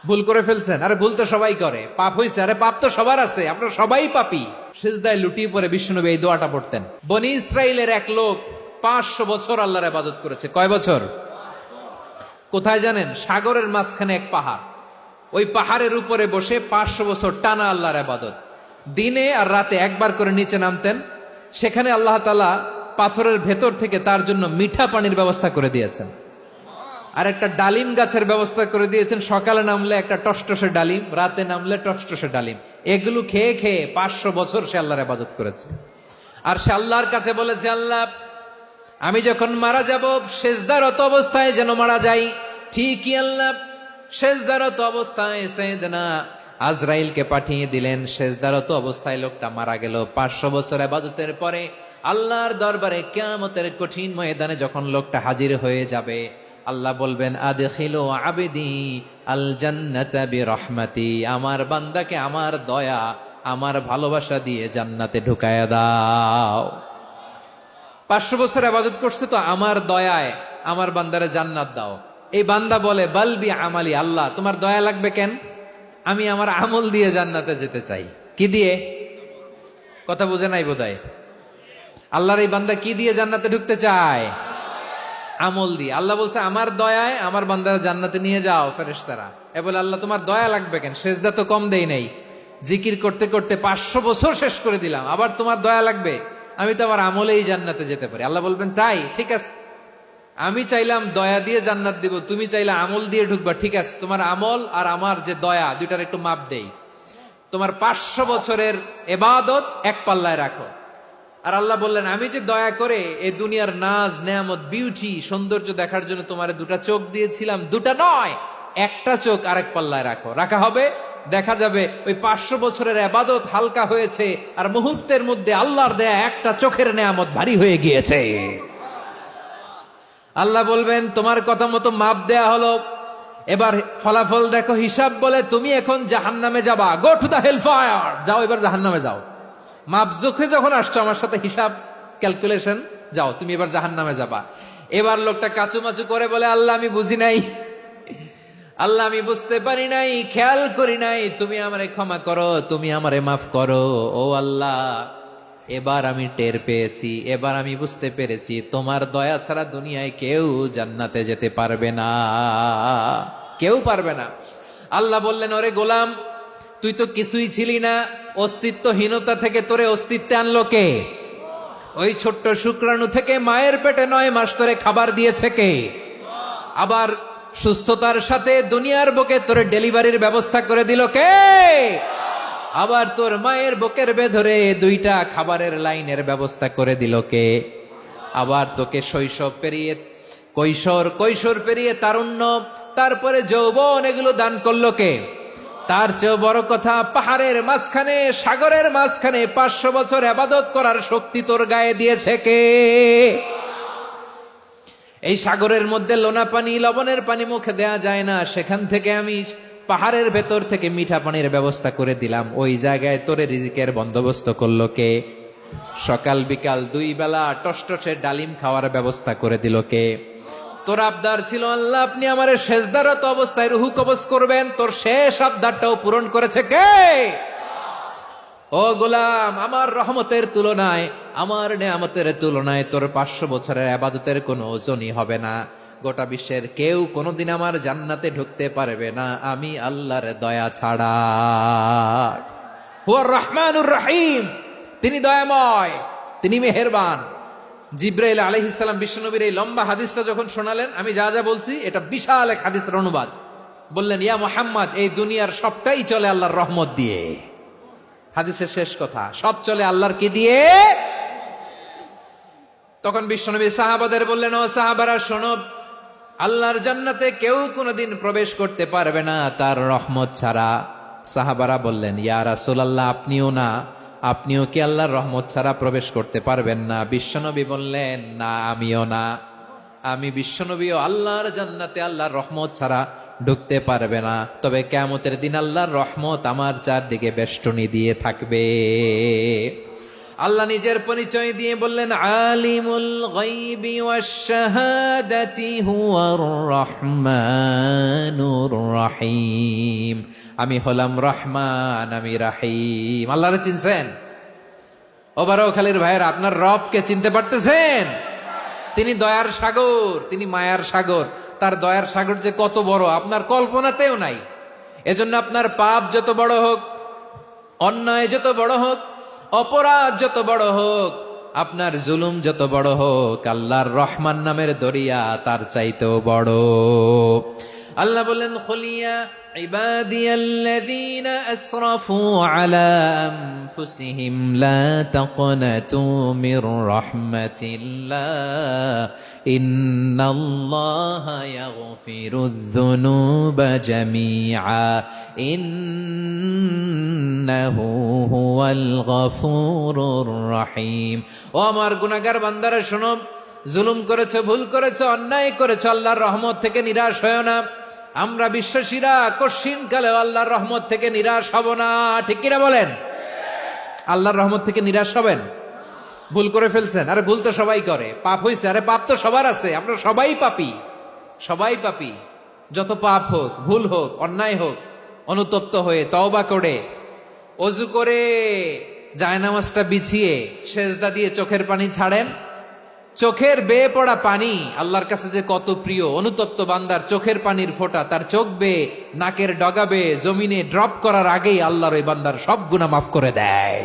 ভুল করে ফেলছেন, আরে ভুল তো সবাই করে। পাপ হয়েছে, আরে পাপ তো সবার আছে, আমরা সবাই পাপী। সিজদায় লুটিয়ে পড়ে বিশ্বনবী এই দোয়াটা পড়তেন। বনি ইসরাইলের এক লোক 500 বছর আল্লাহর ইবাদত করেছে। কয় বছর? কোথায় জানেন? সাগরের মাঝখানে এক পাহাড়, ওই পাহাড়ের উপরে বসে 500 বছর টানা আল্লাহর ইবাদত। দিনে আর রাতে একবার করে নিচে নামতেন। সেখানে আল্লাহ তাআলা পাথরের ভেতর থেকে তার জন্য মিঠা পানির ব্যবস্থা করে দিয়েছেন, আর একটা ডালিম গাছের ব্যবস্থা করে দিয়েছেন। সকালে নামলে একটা টসটসে ডালিম, রাতে নামলে টসটসে ডালিম। এগুলো খেয়ে খেয়ে 500 বছর সে আল্লাহর ইবাদত করেছে। আর সে আল্লাহর কাছে বলেছে, আল্লাহ আমি যখন মারা যাব সেজদারত অবস্থায় যেন মারা যাই। ঠিকই আল্লাহ সেজদারত অবস্থায় সাইয়েদনা আজরাইলকে পাঠিয়ে দিলেন। সেজদারত অবস্থায় লোকটা মারা গেল। 500 বছর ইবাদতের পরে আল্লাহর দরবারে কিয়ামতের কঠিন ময়দানে যখন লোকটা হাজির হয়ে যাবে, আল্লাহ বলবেন, আদখিলু আবদি আল জান্নাতা বিরহমাতি, আমার বান্দাকে আমার দয়া, আমার ভালোবাসা দিয়ে জান্নাতে ঢুকায়া দাও। 500 বছর ইবাদত করছে তো আমার দয়ায় আমার বান্দারে জান্নাত দাও। এই বান্দা বলে, বালবি আমালি, আল্লাহ তোমার দয়া লাগবে কেন? আমি আমার আমল দিয়ে জান্নাতে যেতে চাই। কি দিয়ে? কথা বুঝে নাই বোধহয়। আল্লাহর এই বান্দা কি দিয়ে জান্নাতে ঢুকতে চায়? আমল দিয়ে। আল্লাহ বলছে, আমার দয়ায় আমার বান্দারা জান্নাতে নিয়ে যাও। ফেরেশতারা এ বলে, আল্লাহ তোমার দয়া লাগবে কেন? সেজদা তো কম দেই নাই, জিকির করতে করতে 500 বছর শেষ করে দিলাম, আবার তোমার দয়া লাগবে? আমি তো আমার আমলেই জান্নাতে যেতে পারি। আল্লাহ বলবেন, তাই ঠিক আছে, আমি চাইলাম দয়া দিয়ে জান্নাত দিব, তুমি চাইলে আমল দিয়ে ঢুকবা, ঠিক আছে, তোমার আমল আর আমার যে দয়া দুইটার একটু মাপ দেই। তোমার 500 বছরের ইবাদত এক পাল্লায় রাখো। আর আল্লাহ বললেন, আমি যে দয়া করে এই দুনিয়ার নাজ নেয়ামত বিউটি সৌন্দর্য দেখার জন্য তোমারে দুটা চোখ দিয়েছিলাম, দুটা নয় একটা চোখ আরেক পাল্লায় রাখো। রাখা হবে, দেখা যাবে ওই 500 বছরের ইবাদত হালকা হয়েছে, আর মুহূর্তের মধ্যে আল্লাহর দেয়া একটা চোখের নেয়ামত ভারী হয়ে গিয়েছে। আল্লাহ বলবেন, তোমার কথা মতো মাপ দেয়া হলো, এবার ফলাফল দেখো। হিসাব বলে, তুমি এখন জাহান্নামে যাবা, go to the hell fire, যাও এবার জাহান্নামে যাও। মাপ জোখে যখন আসছো আমার সাথে হিসাব ক্যালকুলেশন, যাও তুমি এবার জাহান্নামে যাবা। এবার লোকটা কাচুমাচু করে বলে, আল্লাহ আমি বুঝি নাই, আল্লাহ আমি বুঝতে পারি নাই, খেয়াল করি নাই, তুমি আমারে ক্ষমা করো, তুমি আমারে মাফ করো। ও আল্লাহ, এবার আমি টের পেয়েছি, এবার আমি বুঝতে পেরেছি, তোমার দয়া ছাড়া দুনিয়ায় কেউ জান্নাতে যেতে পারবে না, কেউ পারবে না। আল্লাহ বললেন, ওরে গোলাম, তুই তো কিছুই ছিলি না, অস্তিত্বহীনতা থেকে তোরে অস্তিত্বে আনলো কে? ওই ছোট্ট শুক্রাণু থেকে মায়ের পেটে 9 মাস ধরে খাবার দিয়েছে কে? আবার সুস্থতার সাথে দুনিয়ার বুকে তোরে ডেলিভারির ব্যবস্থা করে দিল কে? আবার তোর মায়ের বুকের ভেতরে 2টা খাবারের লাইনের ব্যবস্থা করে দিল কে? আবার তোকে শৈশব পেরিয়ে কৈশোর পেরিয়ে তারুণ্য, তারপরে যৌবন, এগুলো দান করলো কে? তার চেয়ে বড় কথা, পাহাড়ের মাঝখানে সাগরের মাঝখানে 500 বছর ইবাদত করার শক্তি তোর গায়ে দিয়েছে কে? এই সাগরের মধ্যে লোনা পানি, লবণের পানি মুখে দেয়া যায় না, সেখান থেকে আমি পাহাড়ের ভেতর থেকে মিঠা পানির ব্যবস্থা করে দিলাম। ওই জায়গায় তোরে রিজিকের বন্দোবস্ত করলো কে? সকাল বিকাল 2 বেলা টসটসে ডালিম খাওয়ার ব্যবস্থা করে দিল কে? তোর আবদার ছিল, আল্লাহ আপনি আমারে সেজদারত অবস্থায় রুহু কবজ করবেন, তোর শেষ আবদারটাও পূরণ করেছে কে? ও গোলাম, আমার রহমতের তুলনায়, আমার নেয়ামতের তুলনায় তোর 500 বছরের ইবাদতের কোনো ওজনই হবে না। গোটা বিশ্বের কেউ কোনোদিন আমার জান্নাতে ঢুকতে পারবে না আমি আল্লাহর দয়া ছাড়া। হুয়ার রহমানুর রহিম, তিনি দয়াময়, তিনি মেহেরবান। জিব্রাইল আলাইহিস সালাম বিশ্বনবীর এই লম্বা হাদিসটা যখন শোনালেন, আমি যা যা বলছি এটা বিশাল এক হাদিসের অনুবাদ। বললেন, ইয়া মুহাম্মদ, এই দুনিয়ার সবটাই চলে আল্লাহর রহমত দিয়ে। হাদিসের শেষ কথা, সব চলে আল্লাহর কি দিয়ে? তখন বিশ্বনবী সাহাবাদের বললেন, ও সাহাবারা শোনো, আল্লাহর জান্নাতে কেউ কোনোদিন প্রবেশ করতে পারবে না তার রহমত ছাড়া। সাহাবারা বললেন, ইয়া রাসূলুল্লাহ, আপনিও না? আপনিও কি আল্লাহর রহমত ছাড়া প্রবেশ করতে পারবেন না? বিশ্বনবী বললেন, না আমিও না, আমি বিশ্বনবীও আল্লাহর জান্নাতে আল্লাহর রহমত ছাড়া ঢুকতে পারবে না, তবে কিয়ামতের দিন আল্লাহর রহমত আমার চারদিকে বেষ্টনী দিয়ে থাকবে। আল্লাহ নিজের পরিচয় দিয়ে বললেন, আলিমুল গায়বি ওয়াশ শাহাদাতি হুয়ার রহমানুর রহিম। আমি হলাম রহমান, আমি রাহিম। আল্লাহরে চিনছেন? ওবারখালীর ভাইয়ের, আপনার রবকে চিনতে পারতেছেন? তিনি দয়ার সাগর, তিনি মায়ার সাগর। তার দয়ার সাগর যে কত বড় আপনার কল্পনাতেও নাই। এজন্য আপনার পাপ যত বড় হোক, অন্যায় যত বড় হোক, অপরাধ যত বড় হোক, আপনার জুলুম যত বড় হোক, আল্লাহর রহমান নামের দরিয়া তার চাইতেও বড়। আল্লাহ বললেন, খুলিয়া ইবাদিয়াল্লাযীনা আসরাফু আলা আনফুসিহিম লা তাকনাতু মির রাহমাতিল্লাহ ইন্নাল্লাহা ইয়াগফিরুয যুনুবা জামিআ ইন্নাহু হুয়াল গফুরুর রহিম। ও আমার গুনাহগার বান্দারা শোনো, জুলুম করেছো, ভুল করেছো, অন্যায় করেছো, আল্লাহর রহমত থেকে নিরাশ হয়ো না। আমরা বিশ্বাসীরা কঠিন কালে আল্লাহর রহমত থেকে নিরাশ হব না, ঠিক কিনা বলেন? আল্লাহর রহমত থেকে নিরাশ হবেন? ভুল করে ফেলছেন, আরে ভুল তো সবাই করে, পাপ হয়েছে, আরে পাপ তো সবার আছে, আমরা সবাই পাপী, সবাই পাপী। যত পাপ হোক, ভুল হোক, অন্যায় হোক, অনুতপ্ত হয়ে তওবা করে, অজু করে, জায়নামাজটা বিছিয়ে সেজদা দিয়ে চোখের পানি ছাড়েন। চোখের বেয়ে পড়া পানি আল্লাহর কাছে যে কত প্রিয়। অনুতপ্ত বান্দার চোখের পানির ফোঁটা তার চোখ বেয়ে, নাকের ডগা বেয়ে জমিনে ড্রপ করার আগেই আল্লাহর ওই বান্দার সব গুনাহ মাফ করে দেয়।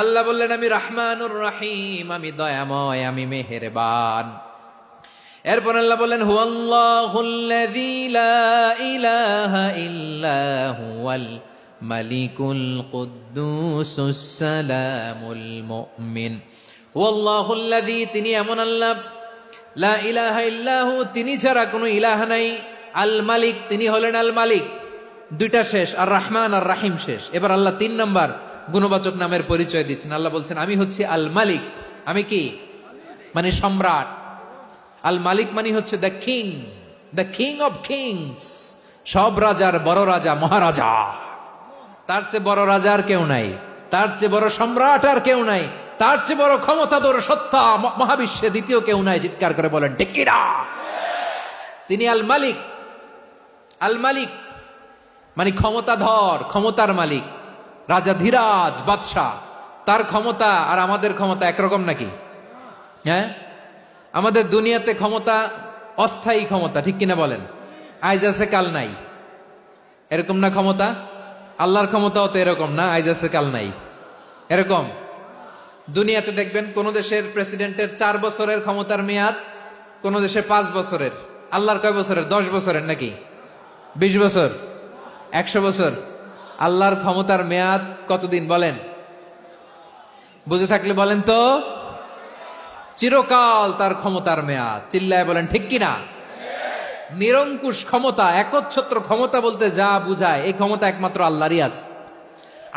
আল্লাহ বললেন, আমি রহমানুর রহিম, আমি দয়াময়, আমি মেহেরবান। এরপর আল্লাহ বললেন, হুয়াল্লাহুল্লাযী লা ইলাহা ইল্লা হুয়াল মালিকুল কুদ্দুসুস সালামুল মুমিন। ওয়াল্লাহুল্লাযী, তিনি এমন আল্লাহ, লা ইলাহা ইল্লাহু, তিনি ছাড়া কোনো ইলাহ নাই। আল মালিক, তিনি হলেন আল মালিক। দুইটা শেষ, আর রহমান আর রাহিম শেষ। এবার আল্লাহ 3 নম্বর গুণবাচক নামের পরিচয় দিচ্ছেন। আল্লাহ বলছেন, আমি হচ্ছি আল মালিক। আমি কি? মানে সম্রাট। আল মালিক মানে হচ্ছে the king, the king of kings. সব রাজার বড় রাজা, মহারাজা। তার চেয়ে বড় রাজা আর কেউ নাই, তার চেয়ে বড় সম্রাট আর কেউ নাই, তার চেয়ে বড় ক্ষমতাধর সত্তা মহাবিশ্বে দ্বিতীয় কেউ নাই। চিৎকার করে বলেন, ঠিক কিনা? তিনি আল মালিক। আল মালিক মানে ক্ষমতাধর, ক্ষমতার মালিক, রাজা ধীরাজ বাদশাহ। তার ক্ষমতা আর আমাদের ক্ষমতা একরকম নাকি? হ্যাঁ, আমাদের দুনিয়াতে ক্ষমতা অস্থায়ী ক্ষমতা, ঠিক কিনা বলেন? আইজ আছে কাল নাই, এরকম না ক্ষমতা? আল্লাহর ক্ষমতাও তো এরকম না, আইজ আছে কাল নাই এরকম। দুনিয়াতে দেখবেন কোন দেশের প্রেসিডেন্টের 4 বছরের ক্ষমতার মেয়াদ, কোন দেশের 5 বছরের। আল্লাহর কয় বছরের? 10 বছরের নাকি 20 বছর, 100 বছর। আল্লাহর ক্ষমতার মেয়াদ কতদিন বলেন? বুঝে থাকলে বলেন তো। চিরকাল তার ক্ষমতার মেয়াদ। চিল্লায় বলেন, ঠিক কিনা? নিরঙ্কুশ ক্ষমতা, একচ্ছত্র ক্ষমতা বলতে যা বুঝায়, এই ক্ষমতা একমাত্র আল্লাহরই আছে।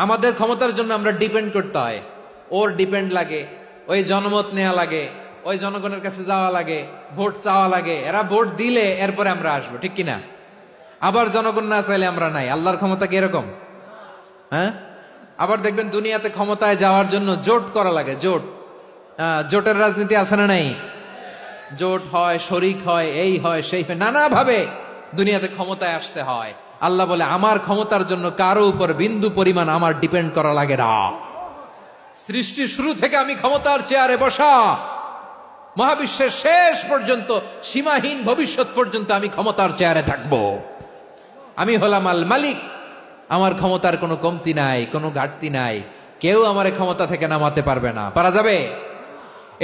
আমাদের ক্ষমতার জন্য আমরা ডিপেন্ড করতে হয়, ওর ডিপেন্ড লাগে, ওই জনমত নেওয়া লাগে, ওই জনগণের কাছে যাওয়া লাগে, ভোট চাওয়া লাগে, এরা ভোট দিলে এরপরে আমরা আসবো, ঠিক কিনা? আবার জনগণ না চাইলে আমরা নাই। আল্লাহর ক্ষমতা কি এরকম? হ্যাঁ, আবার দেখবেন দুনিয়াতে ক্ষমতায় যাওয়ার জন্য জোট করা লাগে। জোট, জোটের রাজনীতি আছে না নাই? জোট হয়, শরিক হয়, এই হয়, সেই হয়, নানাভাবে দুনিয়াতে ক্ষমতায় আসতে হয়। আল্লাহ বলে, আমার ক্ষমতার জন্য কারো উপর বিন্দু পরিমাণ আমার ডিপেন্ড করা লাগে না। সৃষ্টি শুরু থেকে আমি ক্ষমতার চেয়ারে বসা, মহাবিশ্বের শেষ পর্যন্ত, সীমাহীন ভবিষ্যৎ পর্যন্ত আমি ক্ষমতার চেয়ারে থাকব। আমি হলাম আল মালিক। আমার ক্ষমতার কোনো কমতি নাই, কোনো ঘাটতি নাই। কেউ আমার ক্ষমতা থেকে নামাতে পারবে না। পারা যাবে?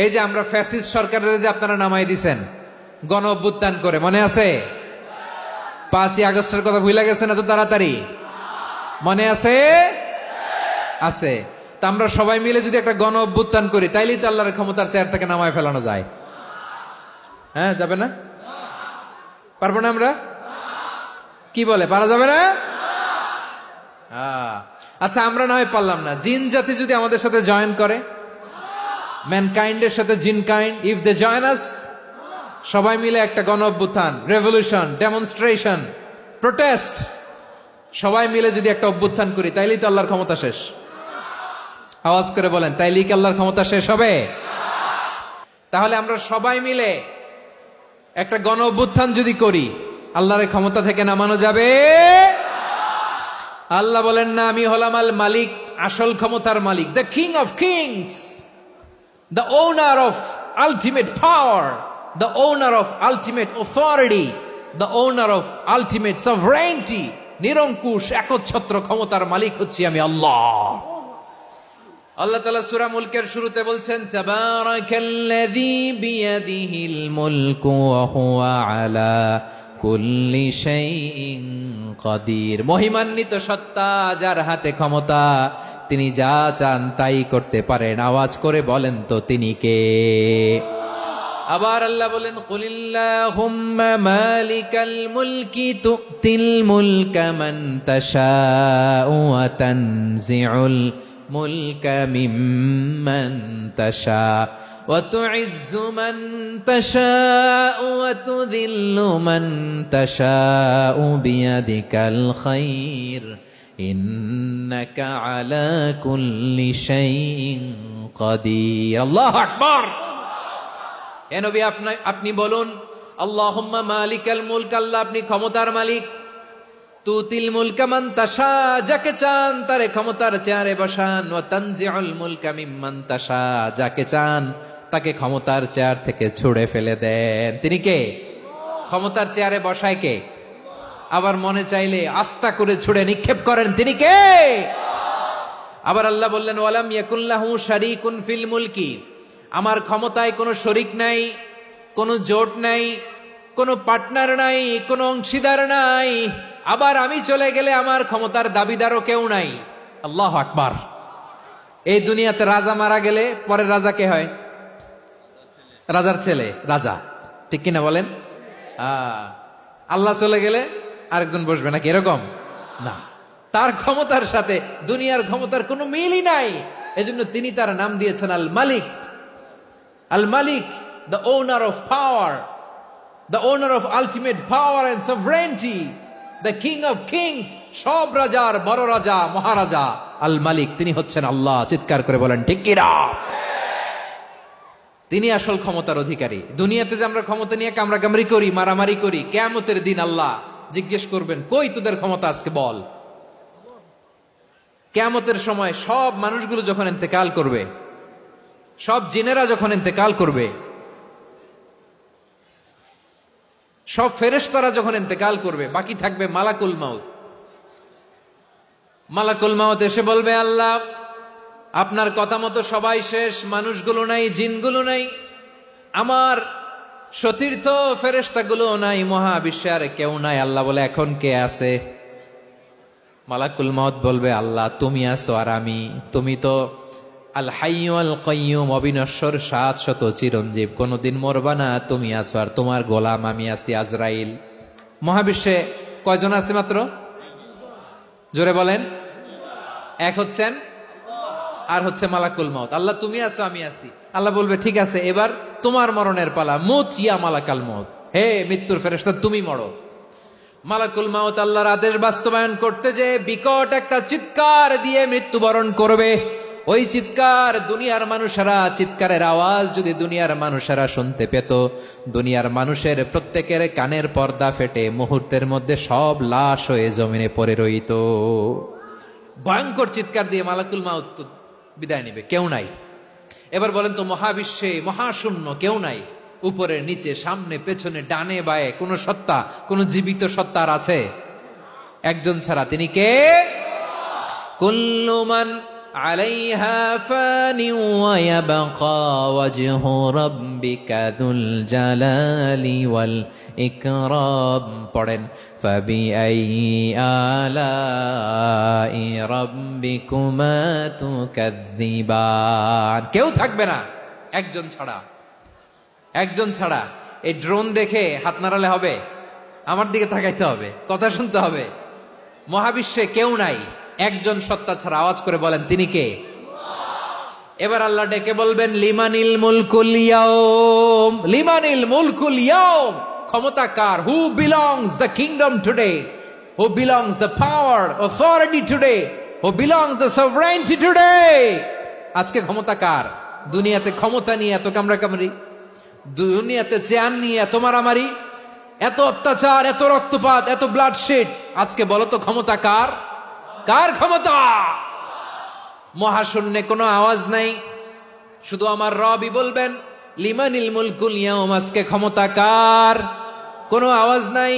এই যে আমরা ফ্যাসিস্ট সরকারের যে আপনারা নামাই দিছেন গণ অভ্যুত্থান করে, মনে আছে? 5ই আগস্টের কথা ভুলে গেছেন এত তাড়াতাড়ি? মনে আছে? আছে। তা আমরা সবাই মিলে যদি একটা গণ অভ্যুত্থান করি, তাইলেই তো আল্লাহর ক্ষমতার চেয়ার থেকে নামায় ফেলানো যায়। হ্যাঁ, যাবে না? পারবো না আমরা? কি বলে, পারা যাবে না? আচ্ছা, আমরা না হয় পারলাম না, জিন জাতি যদি আমাদের সাথে জয়েন করে, ম্যানকাইন্ডের সাথে জিনকাইন্ড, ইফ দে জয়েন আস, সবাই মিলে একটা গণ অভ্যুত্থান, রেভলিউশন, ডেমনস্ট্রেশন, প্রোটেস্ট, সবাই মিলে যদি একটা অভ্যুত্থান করি, তাইলেই তো আল্লাহর ক্ষমতা শেষ। আওয়াজ করে বলেন, তাইলে কি আল্লাহর ক্ষমতা শেষ হবে? তাহলে আমরা সবাই মিলে একটা গণ অভ্যুত্থান যদি করি, আল্লাহর ক্ষমতা থেকে নামানো যাবে? আল্লাহ বলেন না, আমি হলাম আল মালিক, আসল ক্ষমতার মালিক, the king of kings, the owner of ultimate power, the owner of ultimate authority, the owner of ultimate sovereignty. নিরঙ্কুশ একচ্ছত্র ক্ষমতার মালিক হচ্ছি আমি আল্লাহ। আল্লাহ তাআলা সূরা মুলকের শুরুতে বলছেন, তাবারাকাল্লাযী বিয়াদিহিল মুলকু ওয়া হুয়া আলা কুল্লি শাইইন কাদির। মহিমান্বিত সত্তা, যার হাতে ক্ষমতা, তিনি যা চান তাই করতে পারেন। আওয়াজ করে বলেন তো তিনি কে? আবার আল্লাহ বলেন, কুলিল্লাহুম্মা মালিকাল মুলকি তুতিল মুলকা মান তাশাউ ওয়া তানজিউল মুলকা মিম্মান তাশা ওয়া তুইজ্জু মান তাশাউ ওয়া তুযিল্লু মান তাশাউ বিয়াদিকাল খায়র ইন্নাকা আলা কুল্লি শাইইন কাদির। আল্লাহু আকবার। এ নবী, আপনি বলুন, আল্লাহুম্মা মালিকাল মুলক, আল্লাহ আপনি ক্ষমতার মালিক। তুতিল মুলকা মান তাশা, যাকে চান তারে ক্ষমতার চেয়ারে বসান। ওয়া তানজিউল মুলকা মিম্মান তাশা, যাকে চান তাকে ক্ষমতার চেয়ার থেকে ছুড়ে ফেলে দেন। তিনি কে? ক্ষমতার চেয়ারে বসায় কে? আবার মনে চাইলে আস্থা করে ছুড়ে নিক্ষেপ করেন, তিনি কে? আবার আল্লাহ বললেন, ওয়ালাম ইয়াকুল্লাহু শারীকুন ফিল মুলকি, আমার ক্ষমতায় কোনো শরিক নাই, কোনো জোট নাই, কোনো পার্টনার নাই, কোনো অংশীদার নাই। আবার আমি চলে গেলে আমার ক্ষমতার দাবিদারও কেউ নাই। আল্লাহু আকবার। এই দুনিয়াতে রাজা মারা গেলে পরের রাজা কে হয়? রাজার ছেলে রাজা, ঠিক কিনা বলেন? আল্লাহ চলে গেলে আরেকজন বসবে নাকি? এরকম না, তার ক্ষমতার সাথে দুনিয়ার ক্ষমতার কোনো মিলই নাই। এজন্য তিনি তার নাম দিয়েছেন আল মালিক। আল মালিক, the owner of power, the owner of ultimate power and sovereignty, the king of kings, সব রাজার বড় রাজা, মহারাজা আল মালিক, তিনি হচ্ছেন আল্লাহ। চিৎকার করে বলেন ঠিক কিনা? তিনি আসল ক্ষমতার অধিকারী। দুনিয়াতে যে আমরা ক্ষমতা নিয়ে কামড়াকামড়ি করি, মারামারি করি, কিয়ামতের দিন আল্লাহ জিজ্ঞেস করবেন, কই তোদের ক্ষমতা আজকে বল। কিয়ামতের সময় সব মানুষগুলো যখন ইন্তেকাল করবে, সব জিনেরা যখন ইন্তেকাল করবে, সব ফেরেশতারা যখন ইন্তেকাল করবে, বাকি থাকবে মালাকুল মাউত। মালাকুল মাউত এসে বলবে, আল্লাহ আপনার কথা মতো সবাই শেষ, মানুষগুলো নাই, জিনগুলো নাই, আমার সতীর্থ ফেরেশতাগুলো নাই, মহাবিশ্বে আর কেউ নাই। আল্লাহ বলে, এখন কে আছে? মালাকুল মাউত বলবে, আল্লাহ তুমি আছো আর আমি। তুমি তো আল হাইয়্যু আল কাইয়্যুম, অবিনশ্বর, শাশ্বত, চিরঞ্জীব, কোনদিন মরবা না, তুমি আছো আর তোমার গোলাম আমি আছি আজরাইল। মহাবিশ্বে কয়জন আছে? মাত্র জোরে বলেন। এক হচ্ছেন, আর হচ্ছে মালাকুল মাউত। আল্লাহ তুমি আছো আমি আছি। আল্লাহ বলবে, ঠিক আছে, এবার তোমার মরণের পালা, মুত ইয়া মালাকাল মাউত, হে মৃত্যুর ফেরেশতা তুমি মরো। মালাকুল মাউত আল্লাহর আদেশ বাস্তবায়ন করতে যে বিকট একটা চিৎকার দিয়ে মৃত্যুবরণ করবে। ওই চিৎকার দুনিয়ার মানুষেরা, চিৎকারের আওয়াজ যদি দুনিয়ার মানুষেরা শুনতে পেত, দুনিয়ার মানুষের প্রত্যেকের কানের পর্দা ফেটে মুহূর্তের মধ্যে সব লাশ হয়ে জমিনে পড়ে রইত। ভয়ঙ্কর চিৎকার দিয়ে মালাকুল মাউত বিদায় নেবে, কেউ নাই। এবার বলেন তো, মহাবিশ্বে মহাশূন্য, কেউ নাই, উপরে নিচে, সামনে পেছনে, ডানে বায়ে কোন সত্তা, কোন জীবিত সত্তার আছে? একজন ছাড়া, তিনি কে? কুল্লু মান আলাইহা ফানি ওয়া ইয়াবকা ওয়াজহু রাব্বিকা যুল জালালি ওয়াল ইকরাম। পড়েন, ফাবিআইয়ি আলাই রাব্বিকুমা তুকাযযিবান। কেউ থাকবে না একজন ছাড়া, একজন ছাড়া। এই ড্রোন দেখে হাত নাড়ালে হবে? আমার দিকে তাকাইতে হবে, কথা শুনতে হবে। মহাবিশ্বে কেউ নাই একজন সত্তা ছাড়া। আওয়াজ করে বলেন, তিনি কে? এবার আল্লাহ ডেকে বলবেন, লিমানিল মুলকুল ইয়াউম, লিমানিল মুলকুল ইয়াউম। ক্ষমতা কার? Who belongs the kingdom today, who belongs the power authority today, who belongs the sovereignty today. আজকে ক্ষমতা কার? দুনিয়াতে ক্ষমতা নিয়ে এত কামড়াকামড়ি, দুনিয়াতে চেয়ার নিয়ে এত মারামারি, এত অত্যাচার, এত রক্তপাত, এত ব্লাডশেড। আজকে বলো তো ক্ষমতা কার? কার ক্ষমতা? মহাশূন্যে কোনো আওয়াজ নাই, শুধু আমার রবই বলবেন লিমানিল মুলকুল ইয়াউম, আজকে ক্ষমতা কার? কোনো আওয়াজ নাই,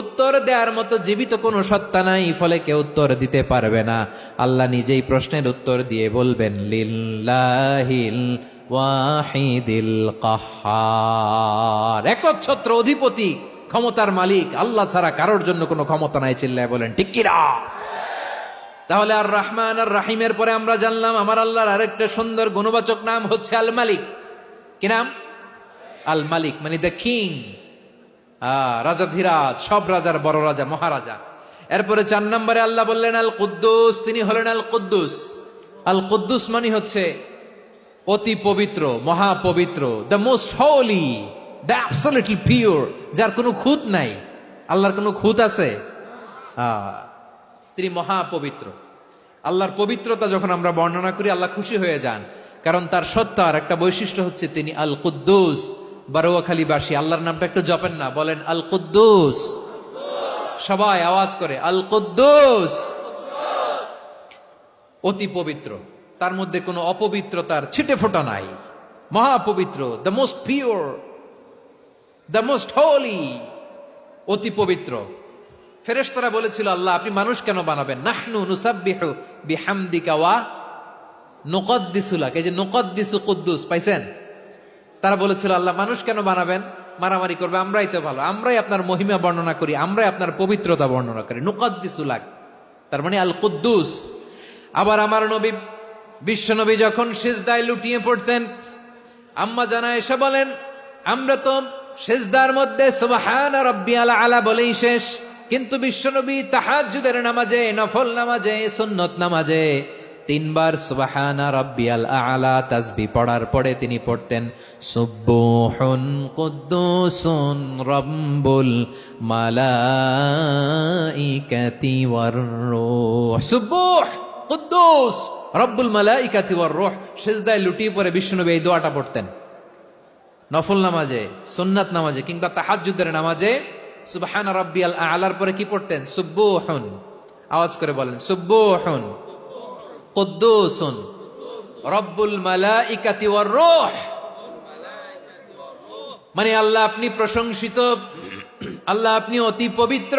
উত্তর দেওয়ার মতো জীবিত কোনো সত্তা নাই, ফলে কেউ উত্তর দিতে পারবে না। আল্লাহ নিজেই প্রশ্নের উত্তর দিয়ে বলবেন লিল্লাহিল ওয়াহিদিল কাহ্হার, একচ্ছত্র অধিপতি, ক্ষমতার মালিক আল্লাহ ছাড়া কারোর জন্য কোনো ক্ষমতা নাই। চিল্লায় বলেন ঠিক কিনা? তাহলে আর রহমান আর রাহিমের পরে আমরা জানলাম আমার আল্লাহর আরেকটা সুন্দর গুণবাচক নাম হচ্ছে আল মালিক। কি নাম? আল মালিক, মানে দ্য কিং, রাজাধিরাজ, সব রাজার বড় রাজা, মহারাজা। এরপরে 4 নম্বরে আল্লাহ বললেন আল কুদ্দুস, তিনি হলেন আল কুদ্দুস। আল কুদ্দুস মানে হচ্ছে অতি পবিত্র, মহাপবিত্র, the most holy, the absolutely pure, যার কোনো খুঁত নাই। আল্লাহর কোনো খুঁত আছে? তিনি মহাপবিত্র। আল্লাহর পবিত্রতা যখন আমরা বর্ণনা করি আল্লাহ খুশি হয়ে যান, কারণ তার সত্তার একটা বৈশিষ্ট্য হচ্ছে তিনি আল কুদ্দুস। বারোয়াখালীবাসী আল্লাহর নামটা একটু জপেন না, বলেন আল কুদ্দুস, সবাই আওয়াজ করে আল কুদ্দুস। অতি পবিত্র, তার মধ্যে কোনো অপবিত্রতার ছিটে ফোঁটা নাই, মহাপবিত্র, the most pure, the most holy, অতি পবিত্র। ফেরেশতারা বলেছিল আল্লাহ আপনি মানুষ কেন বানাবেন? নাহনু নুসাব্বিহু বিহামদিকা ওয়া নুকদ্দিসু লাক, এই যে নুকদ্দিসু কুদ্দুস পাইছেন? তারা বলেছিল আল্লাহ মানুষ কেন বানাবেন, মারামারি করবে, আমরাই তো ভালো, আমরাই আপনার মহিমা বর্ণনা করি, আমরাই আপনার পবিত্রতা বর্ণনা করি। নুকদ্দিসু লাক, তার মানে আল কুদ্দুস। আবার আমার নবী, বিশ্ব নবী যখন সিজদায় লুটিয়ে পড়তেন, আম্মা জানা এসে বলেন আমরা তো সিজদার মধ্যে সুবহানা রাব্বিয়াল আলা বলেই শেষ, কিন্তু বিশ্বনবী তাহাজ্জুদের নামাজে, নফল নামাজে, সুন্নত নামাজে 3 বার সুবহানা রাব্বিয়াল আলা তাসবিহ পড়ার পরে তিনি পড়তেন সুবহুন কুদ্দুসুন রাব্বুল মালাইকাতি ওয়ার রূহ। সুবহ কুদ্দুস রব্বুল মালাইকাতি ওয়ার রূহ। সিজদায় লুটিয়ে পড়ে বিশ্বনবী এই দোয়াটা পড়তেন নফল নামাজে, সুন্নাত নামাজে কিংবা তাহাজ্জুদের নামাজে। সুবহান রাব্বিয়াল আলার পরে কি পড়তেন? সুবহুন, আওয়াজ করে বলেন সুবহুন কুদ্দুসুন রব্বুল মালাইকাতি ওয়ার রূহ। মানে আল্লাহ আপনি প্রশংসিত, আল্লাহ আপনি অতি পবিত্র,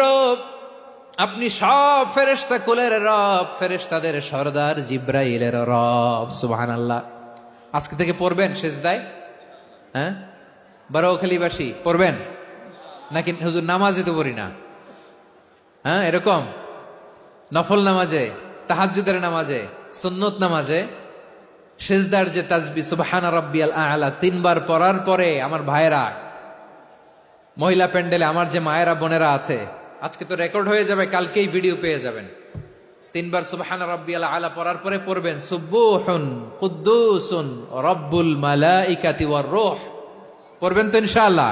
আপনি সব ফেরেশতা কুলের রব, ফেরেশতাদের সরদার জিব্রাইলের রব। সুবহানাল্লাহ। আজকে থেকে পড়বেন সিজদায়? হ্যাঁ, বারোখালীবাসী পড়বেন নাকি? হুজুর নামাজে তো পড়ি না। হ্যাঁ, এরকম নফল নামাজে, তাহাজ্জুদের নামাজে, সুন্নত নামাজে সিজদার যে তাসবিহ সুবহানা রাব্বিয়াল আলা 3 বার পড়ার পরে আমার ভাইয়েরা, মহিলা প্যান্ডেলে আমার যে মায়েরা বোনেরা আছে, আজকে তো রেকর্ড হয়ে যাবে, কালকেই ভিডিও পেয়ে যাবেন। 3 বার সুবহানা রাব্বিয়াল আলা পড়ার পরে পড়বেন সুবহুন কুদ্দুসুন রব্বুল মালাইকাতি ওয়ার রূহ। পড়বেন তো ইনশাআল্লাহ?